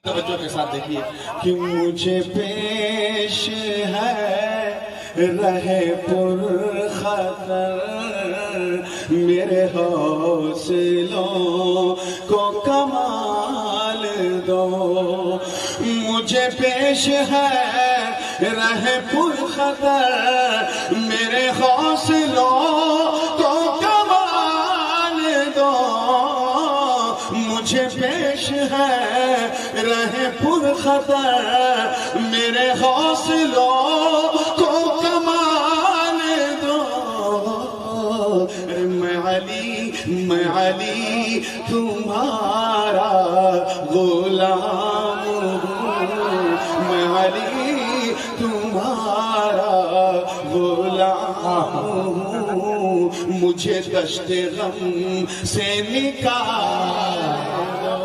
توجہ کے ساتھ دیکھیے کہ مجھے پیش ہے رہے پر خطر، میرے حوصلوں کو کمال دو. مجھے پیش ہے رہے پر خطر، میرے حوصلوں کو کمال دو. مجھے پیش ہے رہے پر خطر، میرے حوصلوں کو کمال دو. میں علی تمہارا غلام ہوں، میں علی تمہارا غلام ہوں. مجھے دشت غم سے نکال دو.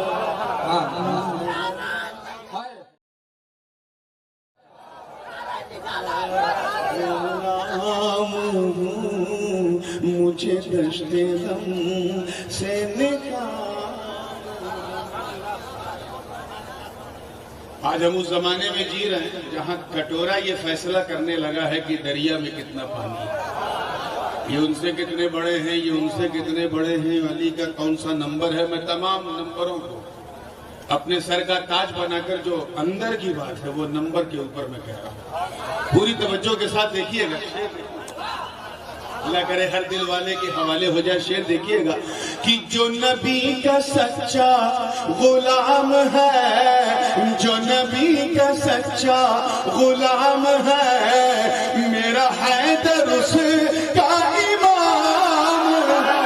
مجھے دشت غم سے نکال. آج ہم اس زمانے میں جی رہے ہیں جہاں کٹورا یہ فیصلہ کرنے لگا ہے کہ دریا میں کتنا پانی ہے. یہ ان سے کتنے بڑے ہیں، یہ ان سے کتنے بڑے ہیں، علی کا کون سا نمبر ہے. میں تمام نمبروں کو اپنے سر کا تاج بنا کر جو اندر کی بات ہے وہ نمبر کے اوپر میں کہہ رہا ہوں. پوری توجہ کے ساتھ دیکھیے گا. اللہ کرے ہر دل والے کے حوالے ہو جائے. شعر دیکھیے گا کہ جو نبی کا سچا غلام ہے، جو نبی کا سچا غلام ہے، میرا حیدر اس کا امام ہے.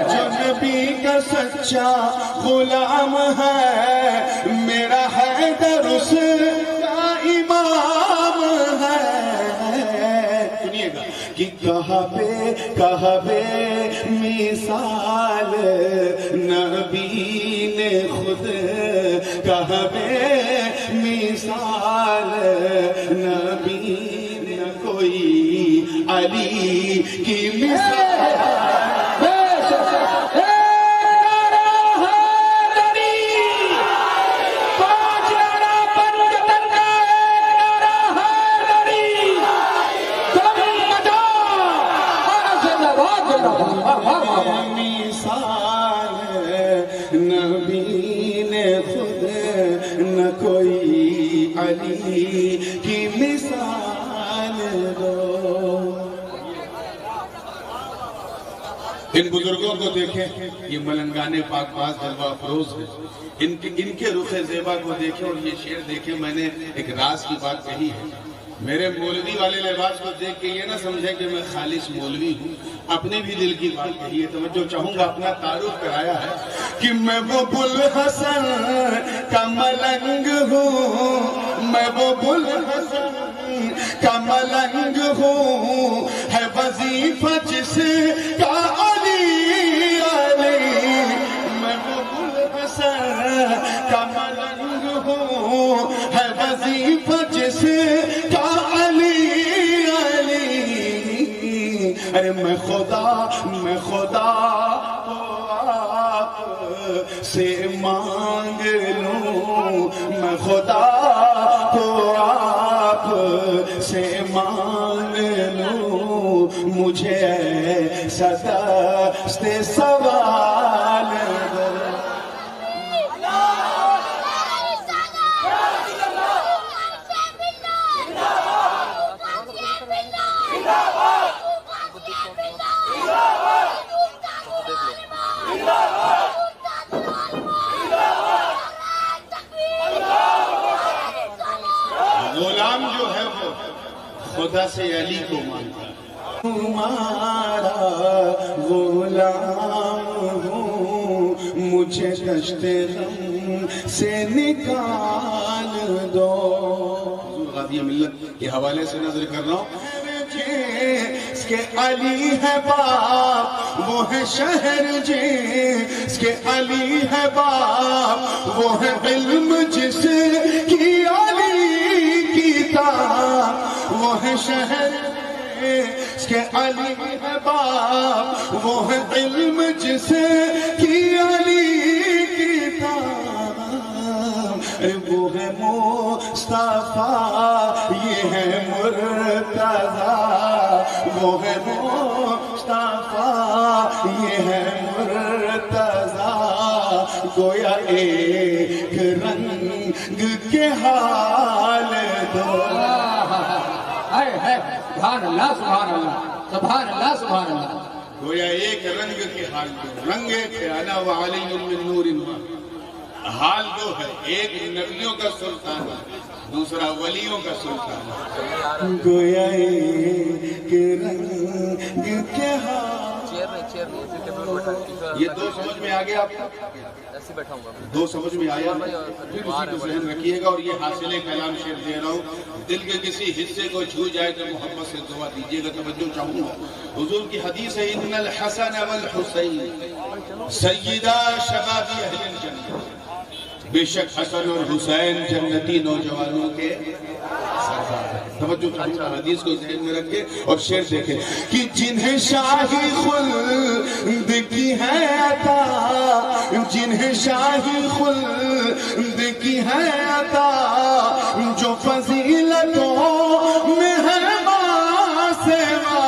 جو نبی کا سچا غلام ہے، میرا حیدر اس کا امام ہے. سنیے گا کہ کہاں بے مثال نبی نے خود، کہاں بے مثال نبی نہ کوئی علی کی مثال. مثال نبی نے خود، نہ کوئی علی کی مثال دو. ان بزرگوں کو دیکھیں، یہ ملنگان پاک باز جلوہ افروز ہیں. ان کے رخ زیبا کو دیکھیں اور یہ شعر دیکھیں. میں نے ایک راز کی بات کہی ہے. میرے مولوی والے لباس کو دیکھ کے یہ نہ سمجھے کہ میں خالص مولوی ہوں، اپنے بھی دل کی بات کہی ہے. توجہ چاہوں گا. اپنا تعارف کرایا ہے کہ میں وہ بلحسن کا ملنگ ہوں، میں وہ بلحسن کا ملنگ ہوں، ہے وظیفہ جس کا علی علی. میں وہ بلحسن کا ملنگ ہوں، ہے وظیفہ جس کا علی علی. ارے میں خدا کو آپ سے مانگ لوں، میں خدا کو آپ سے مانگ لوں. مجھے دست سوال دو. غلام جو ہے وہ خدا سے علی کو مانتا ہے. تمہارا غلام ہوں، مجھے دشت غم سے نکال دو. غازی ملت کے حوالے سے نظر کر رہا ہوں. جس کے علی ہے باپ وہ ہے شہر، جس کے علی ہے باپ وہ ہے علم، جس کی علی کی تاب وہ ہے شہر کہ علی ہے باپ، وہ ہے علم جسے کی علی کتاب، وہ ہے مصطفیٰ یہ ہے مرتضیٰ، وہ ہے مصطفیٰ یہ ہے مرتضیٰ، گویا ایک رنگ کے حال دو. سبحان اللہ سبحان اللہ سبحان اللہ سبحان اللہ. گویا ایک رنگ کے حال دو، رنگ تھے انا وعلی من نور، حال دو ہے، ایک نبیوں کا سلطان ہے، دوسرا ولیوں کا سلطان ہے. گویا ایک رنگ کے حال. یہ دو سمجھ میں آگے آپ کو؟ دو سمجھ میں آیا؟ پھر اسی کو ذہن رکھیے گا. اور یہ حاصل کلام شعر دے رہا ہوں، دل کے کسی حصے کو چھو جائے تو محبت سے دعا دیجیے گا. توجہ چاہوں گا، حضور کی حدیث ہے ان الحسن والحسین سیدہ شباب اہل الجنہ، بے شک حسن اور حسین جنتی نوجوانوں کے سردار ہیں. توجہ چاہوں گا، حدیث کو ذہن میں رکھے اور شعر دیکھیں کہ جنہیں شاہی خلد کی ہے عطا، جنہیں شاہی خلد کی ہے عطا، جو فضیلتوں میں ہے ماسوا،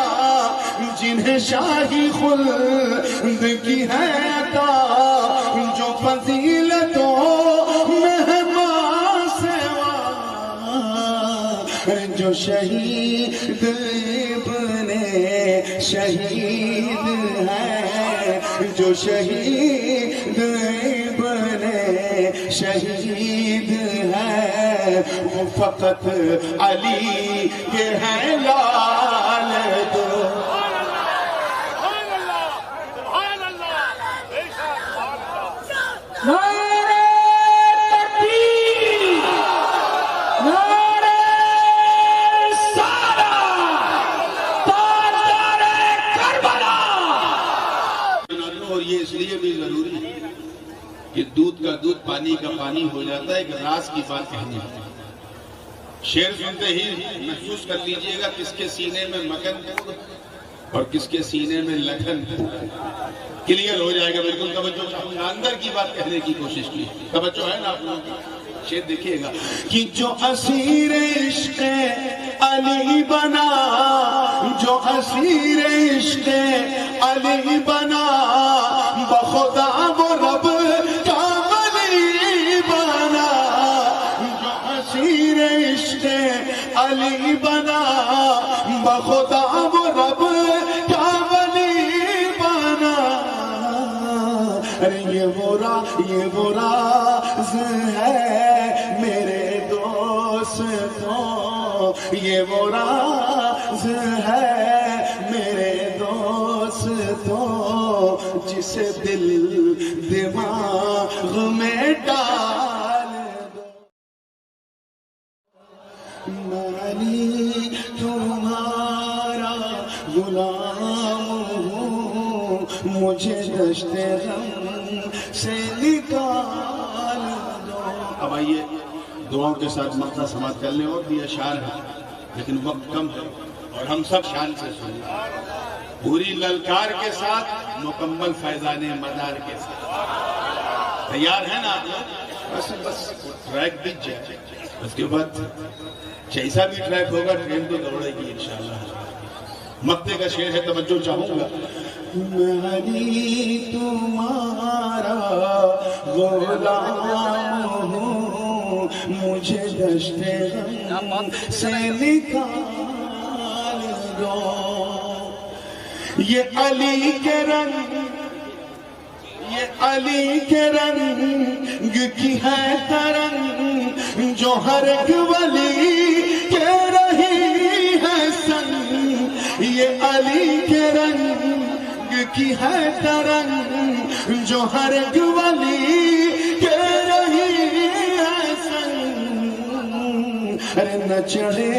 جنہیں شاہی خلد کی ہے عطا، جو فضیلتوں میں ہے ماسوا، جو شہید ابن شہید ہے، جو شہید ابن شہید ہے، وہ فقط علی کے ہیں لال دو. کہ دودھ کا دودھ پانی کا پانی ہو جاتا ہے. ایک راز کی بات کہنی ہے. شعر سنتے ہی محسوس کر لیجئے گا کس کے سینے میں مکن اور کس کے سینے میں لگن. کلیئر ہو جائے گا. بالکل توجہ چاہوں گا، اندر کی بات کہنے کی کوشش کی. توجہ ہے نا آپ لوگوں کی؟ شعر دیکھیے گا کہ جو اسیر عشق علی بنا، جو اسیر عشق علی بنا، بخدا وہ رب کا ولی بنا، جو اسیر عشق علی بنا، بخدا وہ رب کا ولی بنا. یہ وہ راز ہے میرے دوستوں، یہ وہ راز ہے میرے دوستوں، جسے دل دماغ میں ڈال دو. علی تمہارا غلام ہوں، مجھے دشت غم سے نکال دو. اب آئیے دعاؤں کے ساتھ مقطع سماعت کر لیں. اور بھی اشعار ہے لیکن وقت کم ہے اور ہم سب شان سے سنیں. پوری للکار کے ساتھ، مکمل فیضان مدار کے ساتھ. تیار ہیں نا آپ لوگ؟ بس ٹریک بیچ جائے، اس کے بعد جیسا بھی ٹریک ہوگا ٹرین تو دوڑے گی انشاءاللہ. مقطع کا شعر ہے، توجہ چاہوں گا. میں علی تمہارا غلام ہوں، مجھے دشت غم سے نکال دو. یہ علی کے رنگ، یہ علی کے رنگ کی ہے ترنگ، جو ہر ایک ولی کے رہی ہے سنگ. یہ علی کے رنگ کی ہے ترنگ، جو ہر ایک ولی کے رہی ہے سنگ. ارے نہ چڑھے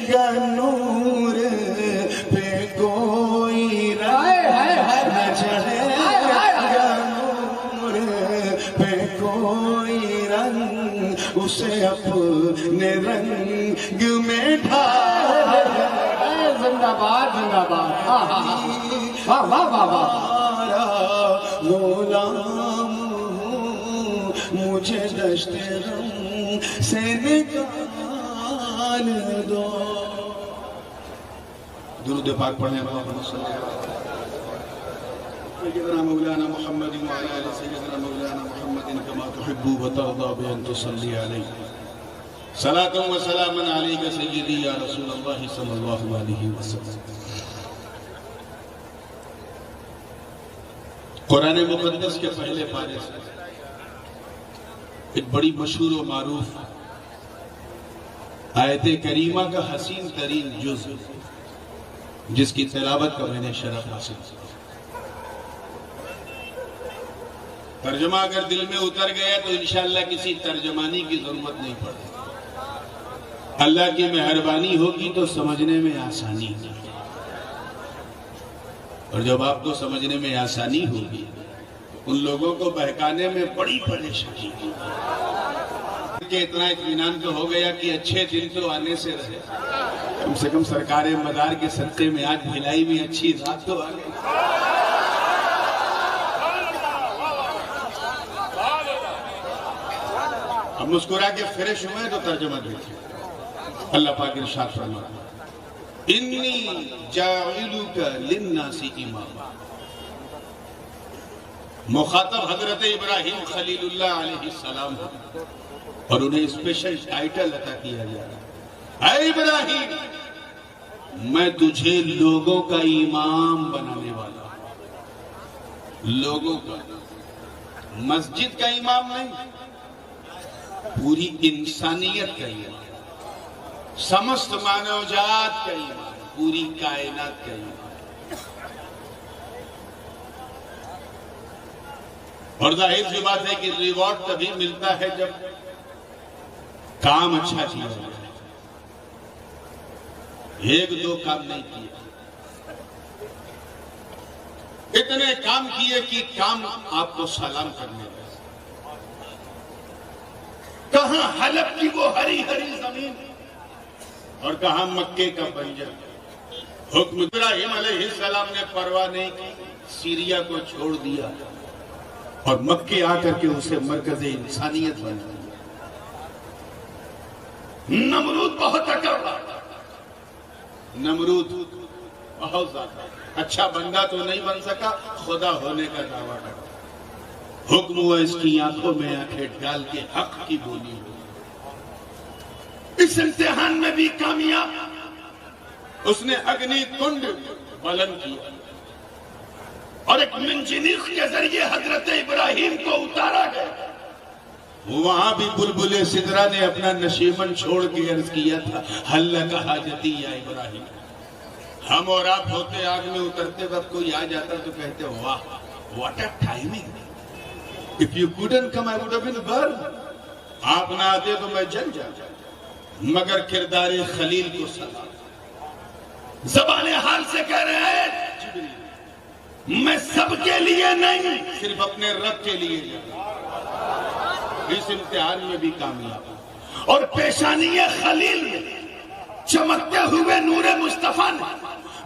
گا نور پہ کوئی رنگ، نہ چڑھے گا نور پہ کوئی رنگ، اسے اپنے رنگ میں ڈھال. زندہ باد زندہ باد. واہ واہ واہ واہ. غلام ہوں مجھے دشت غم سے نکال دو. درود پاک پڑھیں. اللہم صلی اللہ علیہ سیدنا مولانا محمد وعلی آل سیدنا مولانا محمد کما تحب وترضى بأن تصلي عليه صلاة وسلاما عليك سيدي يا رسول اللہ صلی اللہ علیہ وسلم. قرآن مقدس کے پہلے پارے سے ایک بڑی مشہور و معروف آیت کریمہ کا حسین ترین جز جس کی تلاوت کا میں نے شرف حاصل کیا. ترجمہ اگر دل میں اتر گیا تو انشاءاللہ کسی ترجمانی کی ضرورت نہیں پڑتی. اللہ کی مہربانی ہوگی تو سمجھنے میں آسانی ہوگی، اور جب آپ کو سمجھنے میں آسانی ہوگی ان لوگوں کو بہکانے میں بڑی پریشانی ہوگی. کہ اتنا اطمینان تو ہو گیا کہ اچھے دن تو آنے سے رہے، کم سے کم سرکار مدار کے صدقے میں آج بھلائی میں اچھی رات تو آ گئی. اب مسکرا کے فریش ہوئے تو ترجمہ دیکھیں. اللہ پاک ارشاد فرماتا ہے انی جاعلک للناس اماما. مخاطب حضرت ابراہیم خلیل اللہ علیہ السلام ہے اور انہیں اسپیشل ٹائٹل عطا کیا جا رہا ہے. اے ابراہیم میں تجھے لوگوں کا امام بنانے والا ہوں. لوگوں کا، مسجد کا امام نہیں، پوری انسانیت کا امام، سمست مانو جات کا امام، پوری کائنات کا امام. اور ظاہر سی بات ہے کہ ریوارڈ تبھی ملتا ہے جب کام اچھا کیا جائے. ایک دو کام نہیں کیا، اتنے کام کیے کہ کام آپ کو سلام کرنے لگے. کہاں حلب کی وہ ہری ہری زمین اور کہاں مکے کا بنجر. حکم ابراہیم علیہ السلام نے پرواہ نہیں کی، سیریا کو چھوڑ دیا اور مکے آ کر کے اسے مرکز انسانیت بنا دیا. نمرود بہت اکڑا، نمرود بہت زیادہ اچھا بندہ تو نہیں بن سکا، خدا ہونے کا دعویٰ کرا. حکم ہوا اس کی آنکھوں میں آنکھیں ڈال کے حق کی بولی ہو. اس امتحان میں بھی کامیاب. اس نے اگنی کنڈ بلند کیا اور ایک منجنیق کے ذریعے حضرت ابراہیم کو اتارا گیا. وہاں بھی بلبل سدرا نے اپنا نشیمن چھوڑ کے عرض کیا تھا حل لک حاجتی یا ابراہیم. ہم اور آپ ہوتے آگ میں اترتے وقت کوئی آ جاتا تو کہتے واہ what a timing. If you couldn't come, I would have been burned. آپ نہ آتے تو میں جل جاتا. مگر کردار خلیل کو سلام. زبان حال سے کہہ رہے ہیں میں سب کے لیے نہیں، صرف اپنے رب کے لیے جاتا. اس امتحان میں بھی کامیاب. اور پیشانی خلیل میں چمکتے ہوئے نور مصطفیٰ نے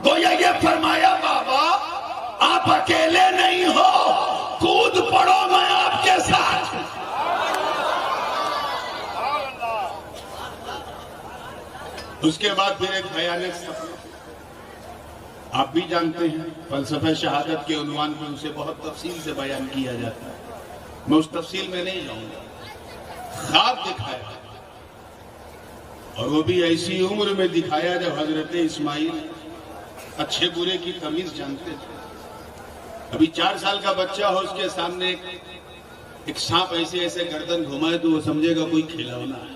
گویا یہ فرمایا بابا آپ اکیلے نہیں ہو، کود پڑو میں آپ کے ساتھ. اس کے بعد پھر ایک بھیانک سفر آپ بھی جانتے ہیں. فلسفہ شہادت کے عنوان میں اسے بہت تفصیل سے بیان کیا جاتا ہے، میں اس تفصیل میں نہیں جاؤں گا. خواب دکھایا اور وہ بھی ایسی عمر میں دکھایا جب حضرت اسماعیل اچھے برے کی تمیز جانتے تھے. ابھی 4 سال کا بچہ ہو، اس کے سامنے ایک سانپ ایسے ایسے گردن گھمائے تو وہ سمجھے گا کوئی کھلونا ہے،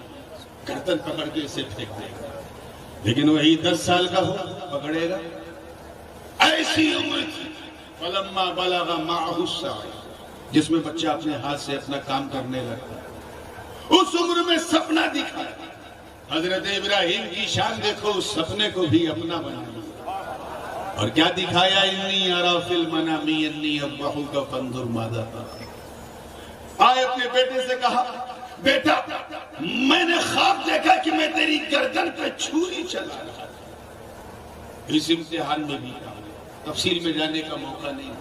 گردن پکڑ کے اسے پھینک دے گا. لیکن وہی 10 سال کا ہو پکڑے گا. ایسی عمر تھی فلما بلغ معه السعي، جس میں بچہ اپنے ہاتھ سے اپنا کام کرنے لگتا. اس عمر میں سپنا دکھایا. حضرت ابراہیم کی شان دیکھو، اس سپنے کو بھی اپنا بنا لیا. اور کیا دکھایا؟ انی ارا فی المنام انی اذبحک فانظر ماذا ترى. آئے اپنے بیٹے سے کہا بیٹا میں نے خواب دیکھا کہ میں تیری گردن پہ چھری چلا رہا. اس امتحان میں بھی تفصیل میں جانے کا موقع نہیں.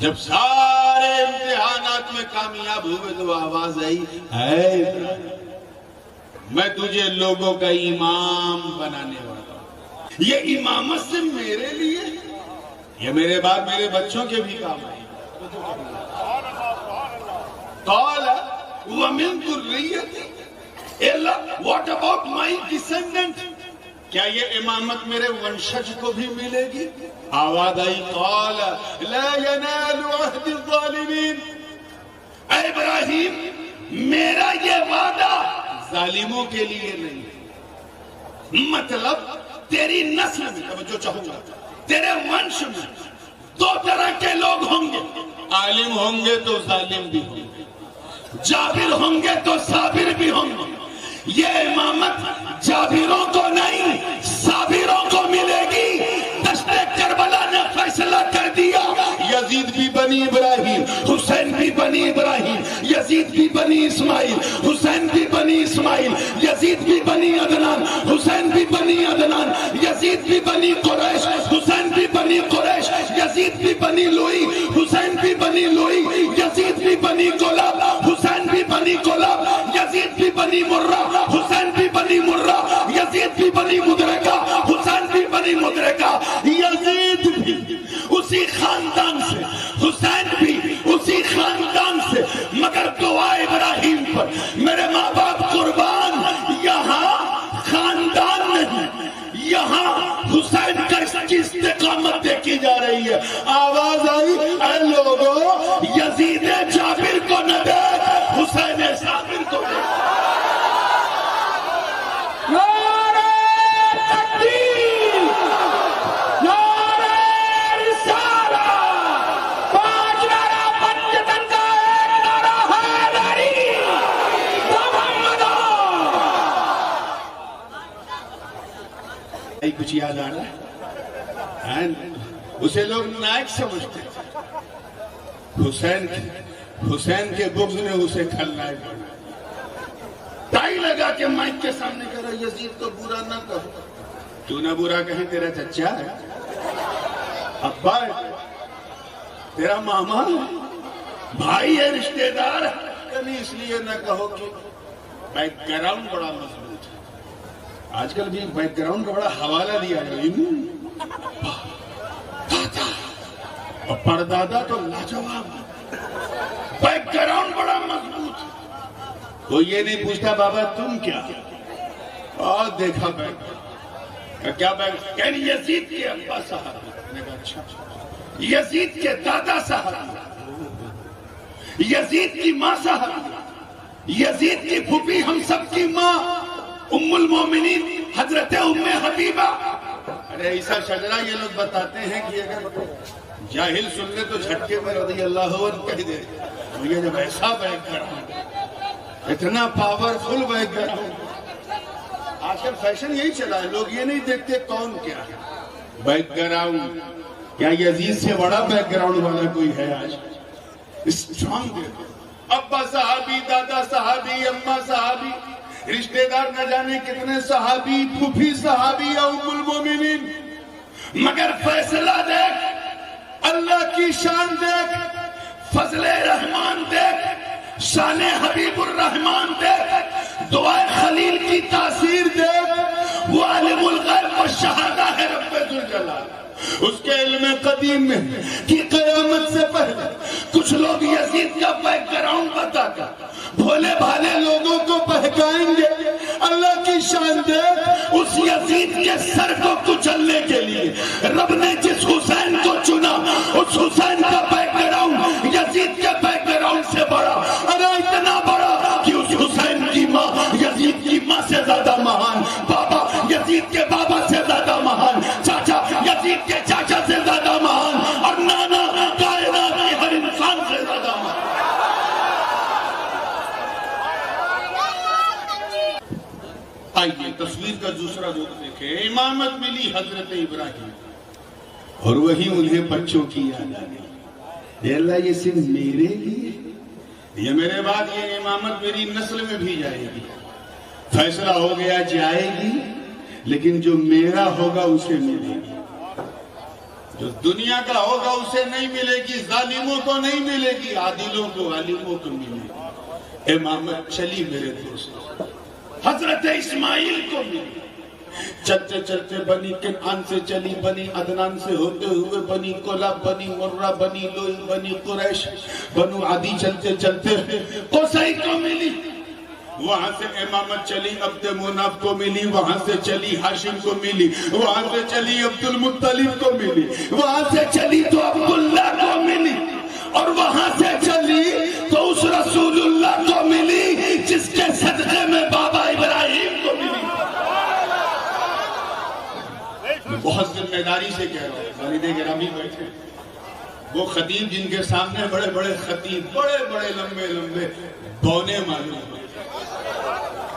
جب سارے امتحانات میں کامیاب ہوئے تو آواز آئی اے ابراہیم میں تجھے لوگوں کا امام بنانے والا ہوں. یہ امامت سے میرے لیے یہ میرے بعد میرے بچوں کے بھی کام آئے. قال ومن ذریتی what about my descendant کیا یہ امامت میرے ونشج کو بھی ملے گی؟ آواز آئی قال لا ينال عهد الظالمین اے ابراہیم میرا یہ وعدہ ظالموں کے لیے نہیں. مطلب تیری نسل میں توجہ چاہوں گا تیرے ونش میں دو طرح کے لوگ ہوں گے. عالم ہوں گے تو ظالم بھی ہوں گے, جابر ہوں گے تو صابر بھی ہوں گے. یہ امامت جابروں کو نہیں صابروں کو ملے گی. دشت کربلا نے فیصلہ کر دیا یزید بھی بنی ابراہیم, حسین بھی بنی ابراہیم, یزید بھی بنی اسماعیل, حسین بھی بنی اسماعیل, یزید بھی بنی عدنان, حسین بھی بنی عدنان, یزید بھی بنی قریش, حسین بھی بنی قریش, یزید بھی بنی لوئی, حسین بھی بنی لوئی, یزید بھی بنی کلاب, حسین بھی بنی کلاب, یزید بھی بنی مرہ, حسین بھی بنی مرہ, یزید بھی بنی مدرکہ, حسین بھی بنی مدرکہ. یزید بھی اسی خاندان سے, حسین بھی اسی خاندان سے, مگر دعا ابراہیم پر میرے ماں باپ قربان. یہاں خاندان نہیں, یہاں حسین کی استقامت دیکھی جا رہی ہے. آواز آئی اے لوگوں یزید جابر کو نہ دیکھ حسین صابر کو دیکھ. کچھ یاد آ رہا ہے اسے لوگ نائک سمجھتے تھے. حسین کے بغض نے اسے کھلنائک بنایا. ٹائی لگا کے مائک کے سامنے کہہ رہا یزید تو برا نہ کہو. تو نہ برا کہیں تیرا چچا ہے, ابا ہے, تیرا ماما بھائی ہے, رشتہ دار ہے, اس لیے نہ کہو کہ بیک گراؤنڈ بڑا مضبوط ہے. آج کل بھی بیک گراؤنڈ کا بڑا حوالہ دیا جائے. دادا اور پردادا تو لاجواب, بیک گراؤنڈ بڑا مضبوط. وہ یہ نہیں پوچھتا بابا تم کیا, اور دیکھا بیک کیا بیک یعنی یزید کے ابا صاحب, اچھا یزید کے دادا صاحب, یزید کی ماں صاحب, یزید کی پھوپھی ہم سب کی ماں ام المومنین حضرت ام حبیبہ. ارے ایسا شجرہ یہ لوگ بتاتے ہیں کہ اگر جاہل سن لے تو جھٹکے میں رضی اللہ عنہ کہہ دے. یہ جب ایسا بیک گراؤنڈ, اتنا پاورفل بیک گراؤنڈ. آج کل فیشن یہی چلا ہے, لوگ یہ نہیں دیکھتے کون کیا ہے. بیک گراؤنڈ کیا یزید سے بڑا بیک گراؤنڈ والا کوئی ہے آج؟ اسٹرانگ ہے. ابا صحابی, دادا صحابی, اماں صحابی, رشتہ دار نہ جانے کتنے صحابی, پھوپھی صحابی یا ام المومنین. مگر فیصلہ دیکھ, اللہ کی شان دیکھ, فضل رحمان دیکھ, شان حبیب الرحمان دیکھ, دعائے خلیل کی تاثیر دیکھ. وہ عالم الغیب والشہادہ ہے رب ذوالجلال. اس کے علم قدیم میں کہ قیامت سے پہلے کچھ لوگ یزید کا بیک گراؤنڈ بتا کر بھولے بھالے لوگوں کو بہکائیں گے. اللہ کی شان دے, اس یزید کے سر کو کچلنے کے لیے رب نے جس حسین کو چنا, اس حسین کا بیک گراؤنڈ یزید کے بیک گراؤنڈ سے بڑا, ارے اتنا بڑا کہ اس حسین کی ماں یزید کی ماں سے زیادہ مہان, بابا یزید کے بابا سے زیادہ مہان, چاچا یزید کے چاچا سے زیادہ مہان, اور نانا کائنات کے ہر انسان سے زیادہ مہان. آئیے تصویر کا دوسرا رخ دیکھیں. امامت ملی حضرت ابراہیم اور وہی انہیں بچوں کی یاد آ گئی. اے اللہ یہ صرف میرے لیے, یہ میرے بعد یہ امامت میری نسل میں بھی جائے گی. فیصلہ ہو گیا جائے گی, لیکن جو میرا ہوگا اسے ملے گی، جو دنیا کا ہوگا اسے نہیں ملے گی، ظالموں کو نہیں ملے گی، عادلوں کو عالموں کو ملے گی۔ امامت چلی میرے دوست، حضرت اسماعیل کو ملی، چلتے چلتے بنی کنعان سے چلی، بنی عدنان سے ہوتے ہوئے بنی کلاب، بنی مرہ، بنی لوئی، بنی قریش، بنو عدی، چلتے چلتے قصی کو ملی، وہاں سے امامت چلی عبد مناف کو ملی، وہاں سے چلی ہاشم کو ملی، وہاں سے چلی عبد المطلب کو ملی، وہاں سے چلی تو عبداللہ کو ملی، اور وہاں سے چلی تو اس رسول اللہ کو ملی جس کے صدقے میں بابا ابراہیم کو ملی۔ میں بہت ذمہ داری سے کہہ رہا ہوں، والد گرامی بیٹھے، وہ خطیب جن کے سامنے بڑے بڑے خطیب، بڑے بڑے لمبے لمبے بونے معلوم ہوتے،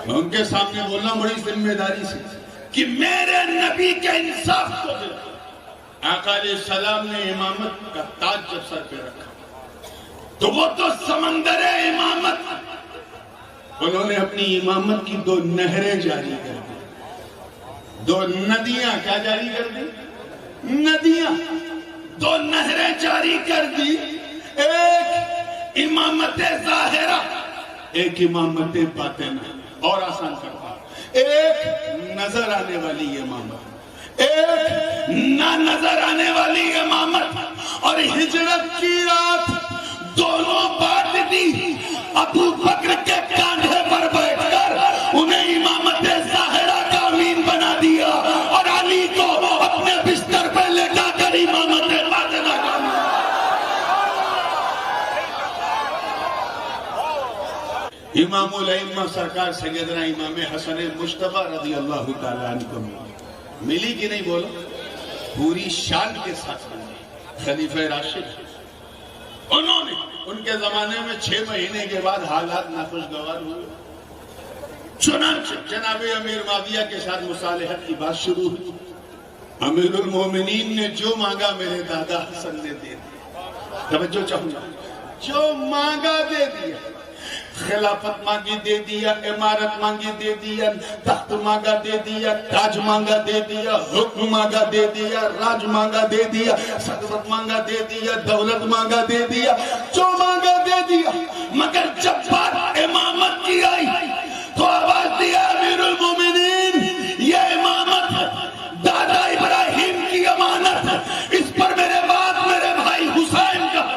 میں ان کے سامنے بولنا بڑی ذمہ داری سے کہ میرے نبی کے انصاف کو دے۔ آقا علیہ السلام نے امامت کا تاج جب سر پہ رکھا تو وہ تو سمندر امامت، انہوں نے اپنی امامت کی 2 نہریں جاری کر دی، 2 ندیاں کیا جاری کر دی؟ ندیاں، 2 نہریں جاری کر دی، ایک امامت ظاہرہ، ایک امامت باطنہ، اور آسان کرتا، ایک نظر آنے والی امامت، ایک نہ نظر آنے والی امامت، اور ہجرت کی رات دونوں بات دی، ابو بکر کے کاندھے پر بیٹھ کر انہیں امامت ظاہرہ کا امین بنا دیا، اور علی کو اپنے بستر پہ لٹا کر امامت باطنہ کا امین۔ امام الائمہ سرکار سیدنا امام حسن مصطفیٰ رضی اللہ تعالیٰ عنہ کو ملی کہ نہیں بولو؟ پوری شان کے ساتھ ملی، خلیفہ راشد۔ انہوں نے ان کے زمانے میں 6 مہینے کے بعد حالات ناخوشگوار ہوئے، چنانچہ جناب امیر معاویہ کے ساتھ مصالحت کی بات شروع ہوئی، امیر المومنین نے جو مانگا میرے دادا حسن نے دے دیا، توجہ چاہوں گا، جو مانگا دے دیا، خلافت مانگی دے دیا، امارت مانگی دے دیا، تخت مانگا دے دیا، تاج مانگا دے دیا، حکم مانگا دے دیا، راج مانگا دے دیا، صدرت مانگا دے دیا، دولت مانگا دے دیا، جو مانگا دے دیا، مگر جب بات امامت کی آئی تو آواز دیا امیر المومنین، یہ امامت دادا ابراہیم کی امانت، اس پر میرے بعد میرے بھائی حسین کا۔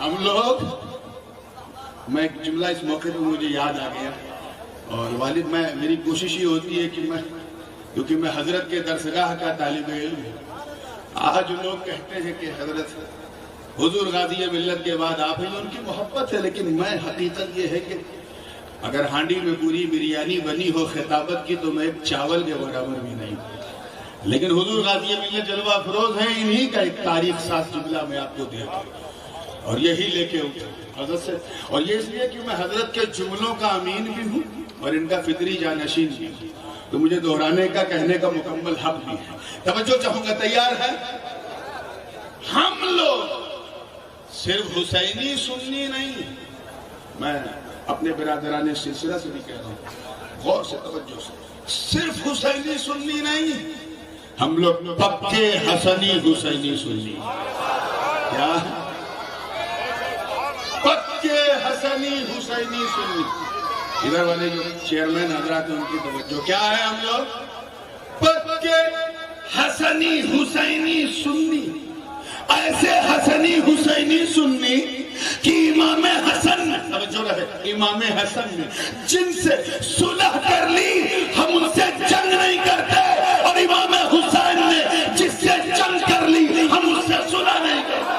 ہم لوگ، میں ایک جملہ اس موقع پر مجھے یاد آ گیا، اور والد میری کوشش ہی ہوتی ہے کہ کیونکہ میں حضرت کے درسگاہ کا طالب علم ہوں، آج لوگ کہتے ہیں کہ حضرت حضور غازی ملت کے بعد آپ ہیں، ان کی محبت ہے، لیکن میں حقیقت یہ ہے کہ اگر ہانڈی میں پوری بریانی بنی ہو خطابت کی تو میں ایک چاول کے برابر بھی نہیں ہوں، لیکن حضور غازی ملت جلوہ افروز ہیں، انہی کا ایک تاریخ ساز جملہ میں آپ کو دیتا ہوں، اور یہی لے کے اٹھا حضرت سے، اور یہ اس لیے کہ میں حضرت کے جملوں کا امین بھی ہوں اور ان کا فطری جانشین بھی ہوں، تو مجھے دہرانے کا کہنے کا مکمل حق بھی ہے۔ توجہ چاہوں گا، تیار ہے؟ ہم لوگ صرف حسینی سنی نہیں، میں اپنے برادران سلسلہ سے بھی کہہ رہا ہوں، غور سے توجہ سے، صرف حسینی سنی نہیں، ہم لوگ پکے حسنی حسینی سنی۔ کیا؟ پکے حسنی حسینی سنی۔ ادھر والے جو چیئرمین حضرات ہیں ان کی توجہ، کیا ہے؟ ہم لوگ پکے حسنی حسینی سنی، ایسے حسنی حسینی سنی کہ امام حسن، توجہ رہے، امام حسن نے جن سے صلح کر لی ہم ان سے جنگ نہیں کرتے، اور امام حسین نے جس سے جنگ کر لی ہم ان سے صلح نہیں کرتے۔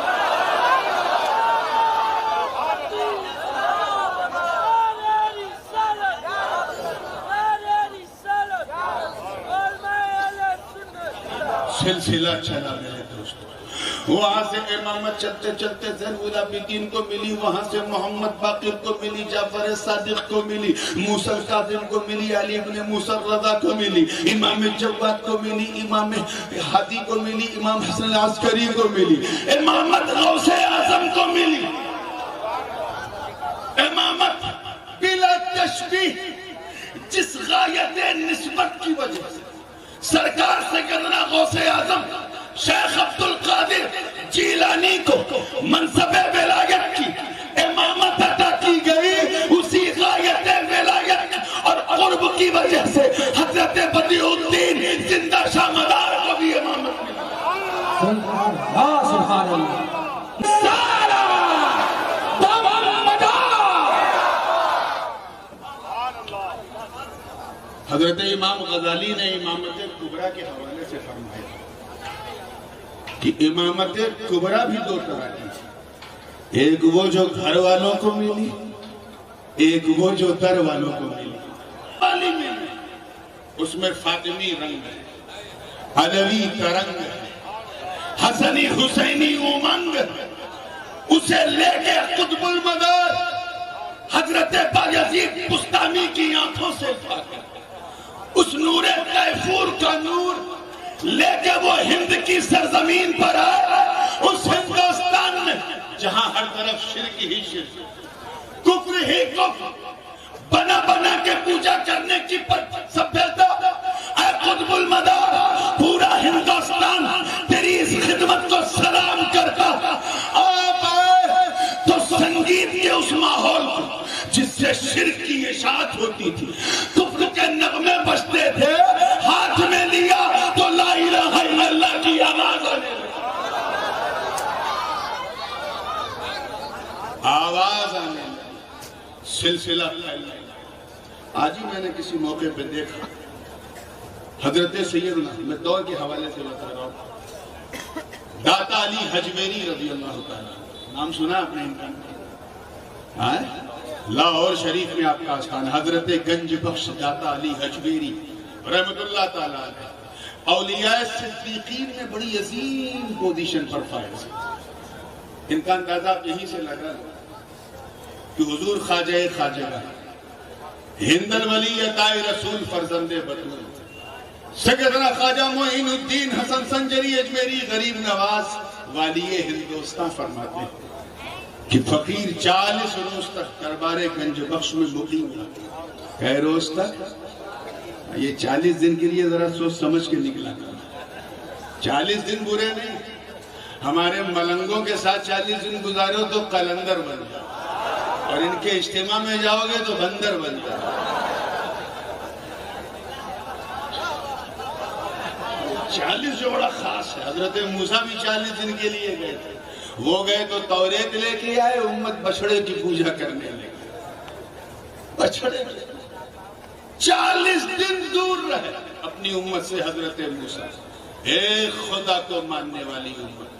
سلسلہ چلا میرے دوستو، وہاں سے امامت چلتے چلتے زین العابدین کو ملی، وہاں سے محمد باقر کو ملی، جعفر صادق کو ملی، موسیٰ الکاظم کو ملی، علی ابن موسیٰ الرضا کو ملی، امام جواد کو ملی، امام ہادی کو ملی، امام حسن عسکری کو ملی، امامت غوث اعظم کو ملی، امامت بلا غایت نسبت کی وجہ سے سرکار سیدنا غوث اعظم شیخ عبد القادر جیلانی کو منصب ولایت کی امامت عطا کی گئی. اسی غایت ولایت اور قرب کی وجہ سے حضرت بدیع الدین زندہ شاہ مدار کو بھی امامت ملی. سبحان اللہ. سارا حضرت امام غزالی نے امامت کبریٰ کے حوالے سے فرمایا کہ امامت کبریٰ بھی دو طرح کی ہے. ایک وہ جو گھر والوں کو ملی, ایک وہ جو در والوں کو ملی. علی میں اس میں فاطمی رنگ ہے, علوی ترنگ ہے, حسنی حسینی امنگ, اسے لے کے قطب المدار حضرت بایزید بستامی کی آنکھوں سے پاکر اس نور تیفور کا نور لے کے وہ ہند کی سرزمین پر آئے, اس ہندوستان میں جہاں ہر طرف شرک ہی شرک, کفر ہی کفر, بنا بنا کے پوجا کرنے کی سبھیتا. اے قطب المدار, پورا ہندوستان تیری اس خدمت کو سلام کرتا. آپ آئے تو سنگیت کے اس ماحول کو جس سے شرک کی اشاعت ہوتی تھی, کفر کے نغمے بجتے تھے, ہاتھ میں لیا تو لا الہ الا اللہ کی آواز آنے لگی. آواز آنے لگی, سلسلہ پھیلنے لگا. آج ہی میں نے کسی موقع پہ دیکھا حضرت سیدنا, میں دور کے حوالے سے بتا رہا ہوں, داتا علی حجویری رضی اللہ تعالیٰ, نام سنا آپ نے ان کا؟ لاہور شریف میں آپ کا آستان, حضرت گنج بخش داتا علی حجویری رحمت اللہ تعالیٰ علیہ. اولیاء صدیقین میں بڑی عظیم پوزیشن پر فائز. ان کا اندازہ یہی سے لگا کہ حضور خواجہ خواجہ ہند الولی عطائے رسول فرزند بطول سیدنا خواجہ معین الدین حسن سنجری اجمیری غریب نواز والی ہندوستان فرماتے ہیں کہ فقیر 40 روز تک دربار گنج بخش میں مقیم رہا. کئی روز تک؟ یہ 40 دن کے لیے ذرا سوچ سمجھ کے نکلا. 40 دن برے نہیں, ہمارے ملنگوں کے ساتھ 40 دن گزارو تو قلندر بن جاؤ, اور ان کے اجتماع میں جاؤ گے تو بندر بن جاؤ. 40 جو بڑا خاص ہے. حضرت موسیٰ بھی 40 دن کے لیے گئے تھے, وہ گئے تو توریت لے کے آئے, امت بچھڑے کی پوجا کرنے لگے. بچھڑے 40 دن دور رہے اپنی امت سے حضرت موسیٰ, ایک خدا کو ماننے والی امت.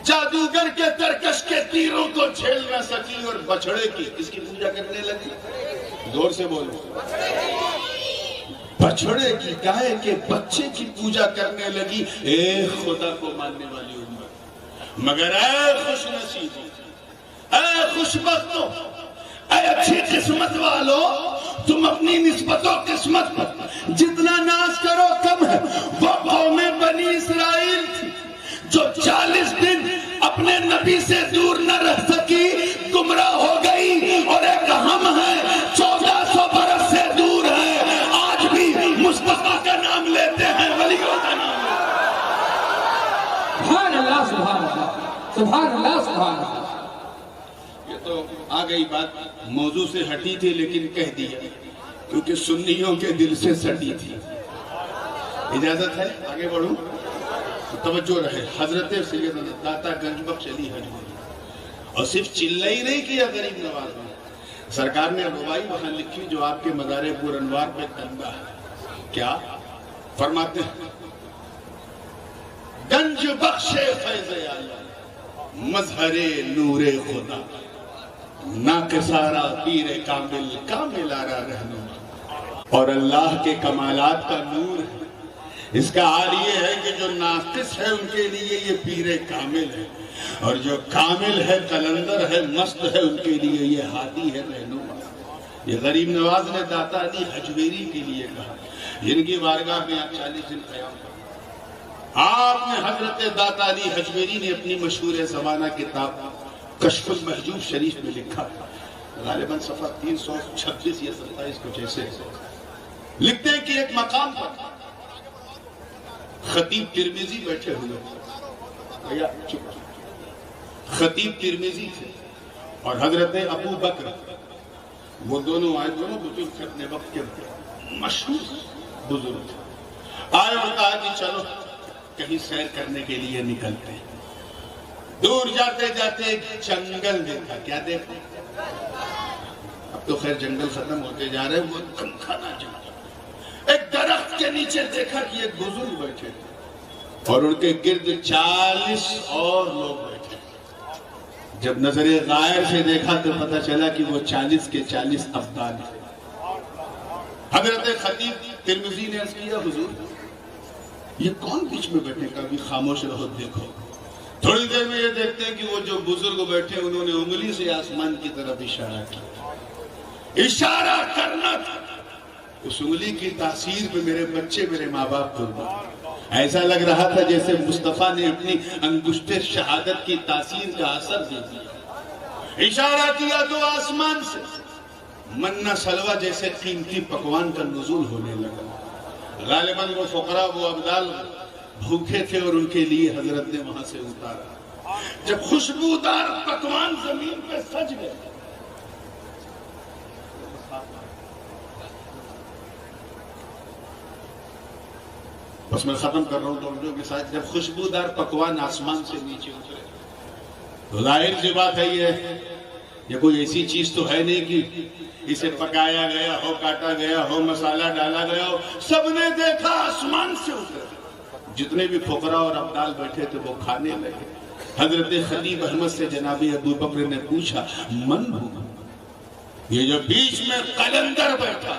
جادوگر کے ترکش کے تیروں کو جھیل نہ سکی اور بچھڑے کی کس کی پوجا کرنے لگی؟ زور سے بولو. بچھڑے کی, گائے کے بچے کی پوجا کرنے لگی, ایک خدا کو ماننے والی امت. مگر اے خوش نصیبوں, اے خوش بختوں, اے اچھی قسمت والوں, تم اپنی نسبت و قسمت پر جتنا ناز کرو کم ہے. وہ قوم بنی اسرائیل تھی جو 40 دن اپنے نبی سے دور نہ رہ سکی, گمراہ ہو گئی, اور ایک ہم ہے 1400 برس سے دور ہے, آج بھی مصطفیٰ کا نام لیتے ہیں, ولیوں کا نام لیتے ہیں. سبحان اللہ, سبحان اللہ, سبحان اللہ, سبحان اللہ. یہ تو آ گئی بات, موضوع سے ہٹی تھی لیکن کہہ دیا کیونکہ سنیوں کے دل سے سٹی تھی. اجازت ہے آگے بڑھوں؟ توجہ رہے. حضرت سیدنا داتا گنج بخش علی حجویری, اور صرف چلہ ہی نہیں کیا غریب نواز نے, سرکار نے ربائی وہاں لکھی جو آپ کے مزار پر انوار پہ تنگا ہے. کیا فرماتے ہیں؟ گنج بخش فیض عالم مظہر نور خدا, ناقصارا پیر کامل کامل آرا رہنما. اور اللہ کے کمالات کا نور ہے. اس کا حال یہ ہے کہ جو ناقص ہے ان کے لیے یہ پیر کامل ہے, اور جو کامل ہے قلندر ہے مست ہے ان کے لیے یہ ہادی ہے رہنما. یہ غریب نواز نے داتا علی حجویری کے لیے کہا, جن کی بارگاہ میں آپ 40 دن قیام کریں. آپ نے حضرت داتا علی حجویری نے اپنی مشہور زمانہ کتاب کشف المحجوب شریف میں لکھا غالباً صفحہ 326 یا 27 کچھ ایسے لکھتے ہیں کہ ایک مقام پر خطیب ترمذی بیٹھے ہوئے، خطیب ترمذی تھے اور حضرت ابو بکر، وہ دونوں آئے، دونوں بزرگ اپنے وقت کے مشہور بزرگ تھے، آئے اور کہا کہ چلو کہیں سیر کرنے کے لیے نکلتے ہیں۔ دور جاتے جاتے ایک جنگل دیکھا، کیا دیکھا؟ اب تو خیر جنگل ختم ہوتے جا رہے ہیں، وہ کم کھانا جنگل، ایک درخت کے نیچے دیکھا کہ ایک بزرگ بیٹھے تھے اور ان کے گرد 40 اور لوگ بیٹھے۔ جب نظر غائب سے دیکھا تو پتہ چلا کہ وہ 40 کے 40 افغان ہیں۔ حضرت خطیب ترمذی نے عرض کیا، حضور یہ کون بیچ میں بیٹھے؟ کبھی خاموش رہو، دیکھو۔ تھوڑی دیر میں یہ دیکھتے ہیں کہ وہ جو بزرگ بیٹھے انہوں نے انگلی سے آسمان کی طرف اشارہ کیا۔ اشارہ کرنا تھا، اس انگلی کی تاثیر پہ میرے بچے، میرے ماں باپ قربان۔ ایسا لگ رہا تھا جیسے مصطفیٰ نے اپنی انگشت شہادت کی تاثیر کا اثر دے دیا۔ اشارہ کیا تو آسمان سے منہ سلوہ جیسے قیمتی پکوان کا نزول ہونے لگا۔ غالباً وہ فقراء، وہ ابدال بھوکے تھے اور ان کے لیے حضرت نے وہاں سے اتارا۔ جب خوشبودار پکوان زمین پہ سج گئے، بس میں ختم کر رہا ہوں توجہ کے ساتھ، جب خوشبودار پکوان آسمان سے نیچے اترے تو ظاہر سی بات ہے یہ کوئی ایسی چیز تو ہے نہیں کہ اسے پکایا گیا ہو، کاٹا گیا ہو، مسالہ ڈالا گیا ہو، سب نے دیکھا آسمان سے اترے۔ جتنے بھی فقراء اور ابدال بیٹھے تھے وہ کھانے لگے۔ حضرت خطیب احمد سے جناب ابو بکر نے پوچھا، من ہوں یہ جو بیچ میں قلندر بیٹھا،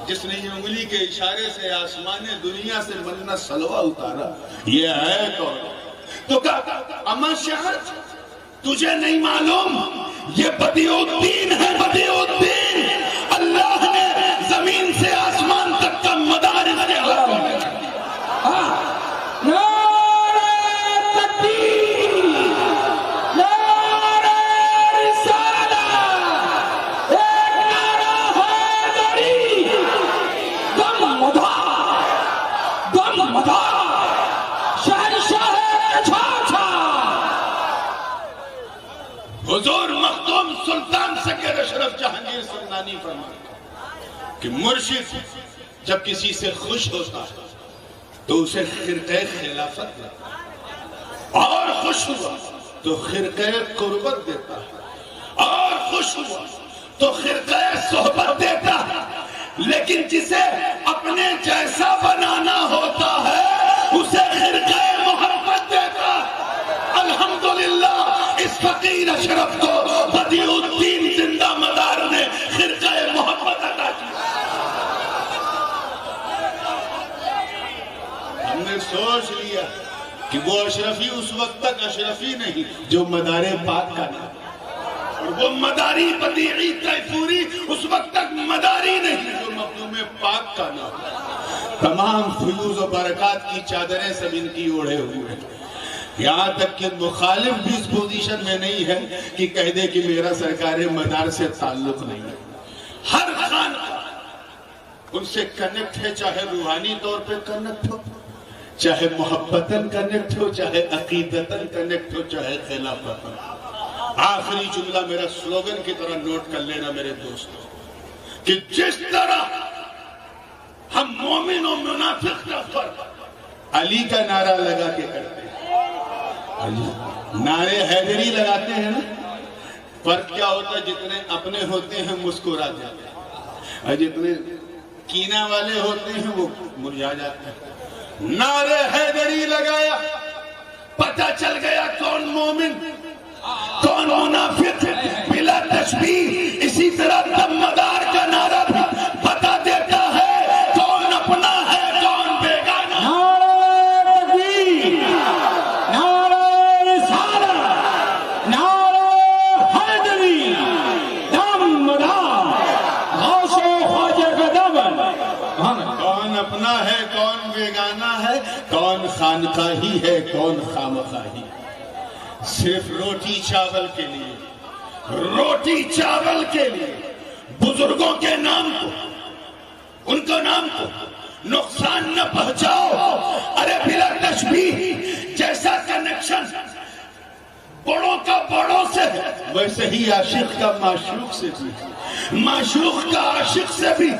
جس نے یہ انگلی کے اشارے سے آسمان دنیا سے منہ سلوہ اتارا، یہ ہے کون؟ تو کہا، اما شہر تجھے نہیں معلوم یہ بدیع الدین ہے، بدیع الدین۔ اللہ نے زمین سے آسمان تک کا مدارج کے حکم ہے۔ حضور مخدوم سلطان سید اشرف جہانگیر سمنانی فرماتے کہ مرشد جب کسی سے خوش ہوتا ہے تو اسے خرقہ خلافت دیتا ہے، اور خوش ہوا تو خرقہ قربت دیتا ہے، اور خوش ہوا تو خرقہ صحبت دیتا ہے، لیکن جسے اپنے جیسا بنانا ہوتا ہے اسے خرقہ محبت دیتا ہے۔ الحمدللہ اس فقیر اشرف کو بدیع الدین زندہ مدار نے خرقہ محبت عطا کی۔ ہم نے سوچ لیا کہ وہ اشرفی اس وقت تک اشرفی نہیں جو مدار پاک کا نام، اور وہ مداری بدیعی تیفوری اس وقت تک مداری نہیں جو مخدوم پاک کا نام۔ تمام فیوز و برکات کی چادریں سب ان کی اوڑھے ہوئے ہیں، یہاں تک کہ مخالف بھی اس پوزیشن میں نہیں ہے کہ کہہ دے کہ میرا سرکار مدار سے تعلق نہیں ہے۔ ہر خانقاہ ان سے کنیکٹ ہے، چاہے روحانی طور پہ کنیکٹ ہو، چاہے محبتاً کنیکٹ ہو، چاہے عقیدتاً کنیکٹ ہو، چاہے خلافتاً۔ آخری جملہ میرا سلوگن کی طرح نوٹ کر لینا میرے دوستوں، کہ جس طرح ہم مومن و منافق کا فرق علی کا نعرہ لگا کے کرتے ہیں، نعرے حیدری لگاتے ہیں نا، فرق کیا ہوتا ہے؟ جتنے اپنے ہوتے ہیں مسکرا جاتے ہیں اور جتنے کینہ والے ہوتے ہیں وہ مرجھا جاتے ہیں۔ نعرے حیدری لگایا، پتہ چل گیا کون مومن کون منافق بلا تشبیہ۔ اسی طرح دمدار کا نعرہ بھی بتا دیتا ہے کون اپنا ہے کون بیگانہ۔ نعرہ تکبیر، نعرہ رسالت، نعرہ حیدری، دمدار، غوث و خواجہ کا دامن۔ کون اپنا ہے کون بیگانہ ہے، کون خانقاہی ہے کون خامخواہی۔ صرف روٹی چاول کے لیے روٹی چاول کے لیے بزرگوں کے نام کو، ان کو نام کو نقصان نہ پہنچاؤ. ارے بلا تشبیہ جیسا کنیکشن بڑوں کا بڑوں سے ویسے ہی عاشق کا معشوق سے بھی، معشوق کا عاشق سے بھی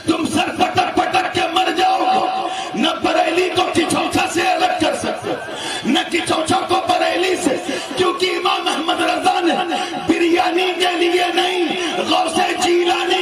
تم سر پٹک پٹک کے مر جاؤ گے. نہ بریلی کو کچوچا سے الگ کر سکتے، نہ کچوچا کو بریلی سے، کیونکہ امام احمد رضا نے بریانی کے لیے نہیں، غوث جیلانی